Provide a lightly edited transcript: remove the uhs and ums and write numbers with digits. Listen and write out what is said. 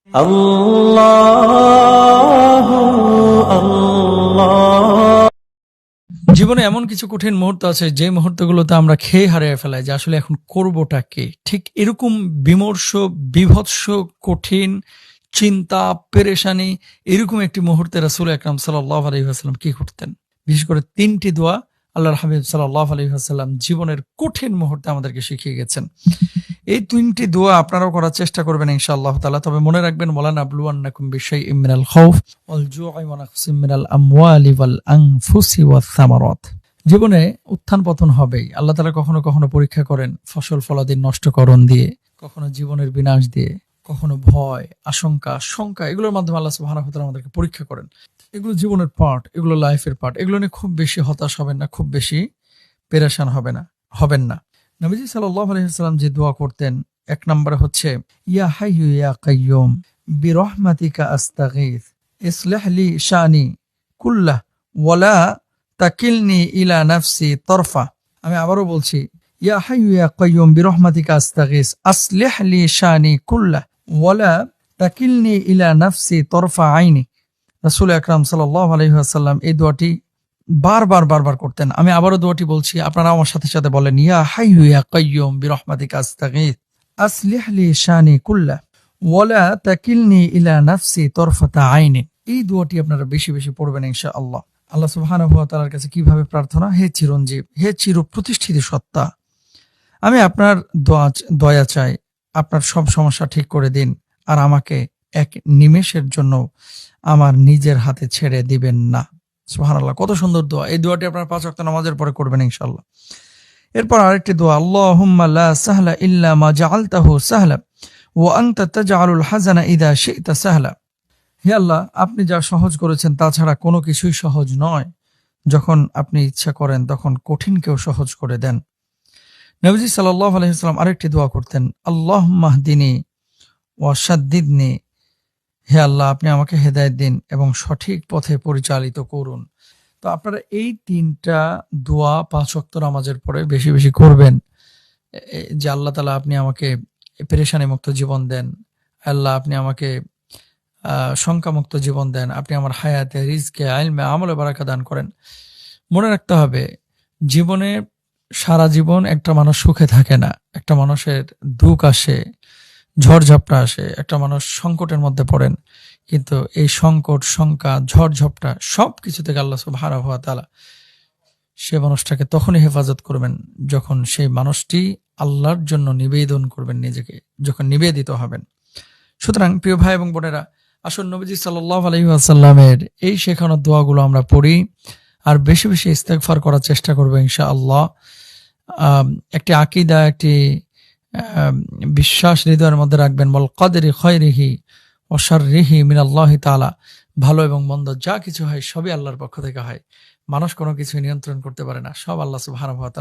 আল্লাহু আল্লাহ। জীবনে এমন কিছু কঠিন মুহূর্ত আছে যে মুহূর্তগুলোতে আমরা খেয়ে হারিয়ে ফেলাই যে আসলে এখন করবোটা কি। ঠিক এরকম বিমর্ষ, বিভৎস, কঠিন চিন্তা, পেরেশানি, এরকম একটি মুহূর্তে রাসূল আকরাম সাল্লাল্লাহু আলাইহি ওয়াসাল্লাম কি করতেন? বিশেষ করে ৩টি দোয়া আল্লাহর হাবিব সাল্লাল্লাহু আলাইহি ওয়াসাল্লাম জীবনের কঠিন মুহূর্তে আমাদেরকে শিখিয়ে গেছেন। এই ৩টি দোয়া আপনারাও করার চেষ্টা করবেন ইনশাআল্লাহ তাআলা। তবে মনে রাখবেন, ওয়ালানাবলুওয়ান্নাকুম বিশাইইম মিনাল খাউফ ওয়াল জু'i ওয়া নাকসিম মিনাল আমওয়ালি ওয়াল আনফুসি ওয়াস সামারাত। জীবনে উত্থান পতন হবেই। আল্লাহ তাআলা কখনো কখনো পরীক্ষা করেন ফসল ফলাদি নষ্টকরণ দিয়ে, কখনো জীবনের বিনাশ দিয়ে, কখনো ভয়, আশঙ্কা, শঙ্কা, এগুলোর মাধ্যমে আল্লাহ সুবহানাহু ওয়া তাআলা আমাদেরকে পরীক্ষা করেন। এগুলো জীবনের পার্ট, এগুলো লাইফের পার্ট। এগুলো নিয়ে খুব বেশি হতাশ হবেন না, খুব বেশি পেরেশান হবেন না। নবীজি সাল্লাল্লাহু আলাইহি ওয়াসাল্লাম যে দোয়া করতেন, এক নম্বরে হচ্ছে ইয়া হাইয়্যু ইয়া কাইয়্যুম বিরহমাতিকা আস্তাগীথ ইসলিহ লি শানি কুল্লাহ ওয়ালা তাকিলনি ইলা নাফসি তরফা। আমি আবারও বলছি, ইয়া হাইয়্যু ইয়া কাইয়্যুম বিরহমাতিকা আস্তাগীথ আসলিহ লি শানি কুল্লাহ ওয়ালা তাকিলনি ইলা নাফসি তরফা আইনি। রাসূল আকরাম সাল্লাল্লাহু আলাইহি ওয়াসাল্লাম এই দোয়াটি বারবার করতেন। আমি আবারও দোয়াটি বলছি, আপনারা আমার সাথে সাথে বলেন, ইয়া হাইয়্যু ইয়া কাইয়্যুম বিরহমাতিকা আস্তাগীথ আসলিহ লি শানি কুল্লাহ ওয়ালা তাকিলনি ইলা নাফসি তরফাতা আইনি। এই দোয়াটি আপনারা বেশি বেশি পড়বেন ইনশাআল্লাহ। আল্লাহ সুবহানাহু ওয়া তাআলার কাছে কিভাবে প্রার্থনা, হে চিরঞ্জীব, হে চির প্রতিষ্ঠিত সত্তা, আমি আপনার দয়া চাই, আপনার সব সমস্যা ঠিক করে দিন, আর আমাকে এক নিমেষের জন্য আমার নিজের হাতে ছেড়ে দিবেন না। সুবহানাল্লাহ, কত সুন্দর দোয়া। এই দোয়াটি আপনার ৫ ওয়াক্ত নামাজের পরে করবেন ইনশাআল্লাহ। এরপর আরেকটি দোয়া, আল্লাহুম্মা লা সাহলা ইল্লা মা জাআলতাহু সাহলা ওয়া আনতা তাজআলুল হাযানা ইযা শি'তা সাহলা। হে আল্লাহ, আপনি যা সহজ করেছেন তা ছাড়া কোনো কিছুই সহজ নয়। যখন আপনি ইচ্ছা করেন তখন কঠিনকেও সহজ করে দেন। নবীজি সাল্লাল্লাহু আলাইহি ওয়াসাল্লাম আরেকটি দোয়া করতেন, আল্লাহুম্মা হদিনি ওয়া সাদ্দিদনি। হে আল্লাহ, আপনি আমাকে হেদায়েত দিন এবং সঠিক পথে পরিচালিত করুন। তো আপনারা এই ৩টা দোয়া ৫ ওয়াক্ত নামাজের পরে বেশি বেশি করবেন। যে আল্লাহ তাআলা আপনি আমাকে পেরেশানি মুক্ত জীবন দেন, আল্লাহ আপনি আমাকে শঙ্কামুক্ত জীবন দেন, আপনি আমার হায়াতে, রিজকে, ইলমে, আমলে বারাকা দান করেন। মনে রাখতে হবে, জীবনে সারা জীবন একটা মানুষ সুখে থাকে না। একটা মানুষের দুঃখ আসে, ঝড়ঝাপটা আসে, একটা মানুষ সংকটের মধ্যে পড়েন। কিন্তু এই সংকট, শঙ্কা, ঝড়ঝাপটা সবকিছু থেকে আল্লাহ সুবহানাহু ওয়া তাআলা সে মানুষটাকে তখনই হেফাজত করবেন যখন সেই মানুষটি আল্লাহর জন্য নিবেদন করবেন নিজেকে, যখন নিবেদিত হবেন। সুতরাং প্রিয় ভাই এবং বোনেরা, আসুন নবীজি সাল্লাল্লাহু আলাইহি ওয়াসাল্লামের এই শেখানো দোয়াগুলো আমরা পড়ি আর বেশি বেশি ইস্তেগফার করার চেষ্টা করবো ইনশাআল্লাহ। একটি আকীদা, একটি বিশ্বাস হৃদয়ের মধ্যে রাখবেন, ওয়াল কদরি খায়রিহি ওয়া শাররিহি মিনাল্লাহি তাআলা। ভালো এবং মন্দ যা কিছু হয় সবই আল্লাহর পক্ষ থেকে হয়। মানুষ কোনো কিছু নিয়ন্ত্রণ করতে পারে না, সব আল্লাহ সুবহানাহু ওয়া তাআলা।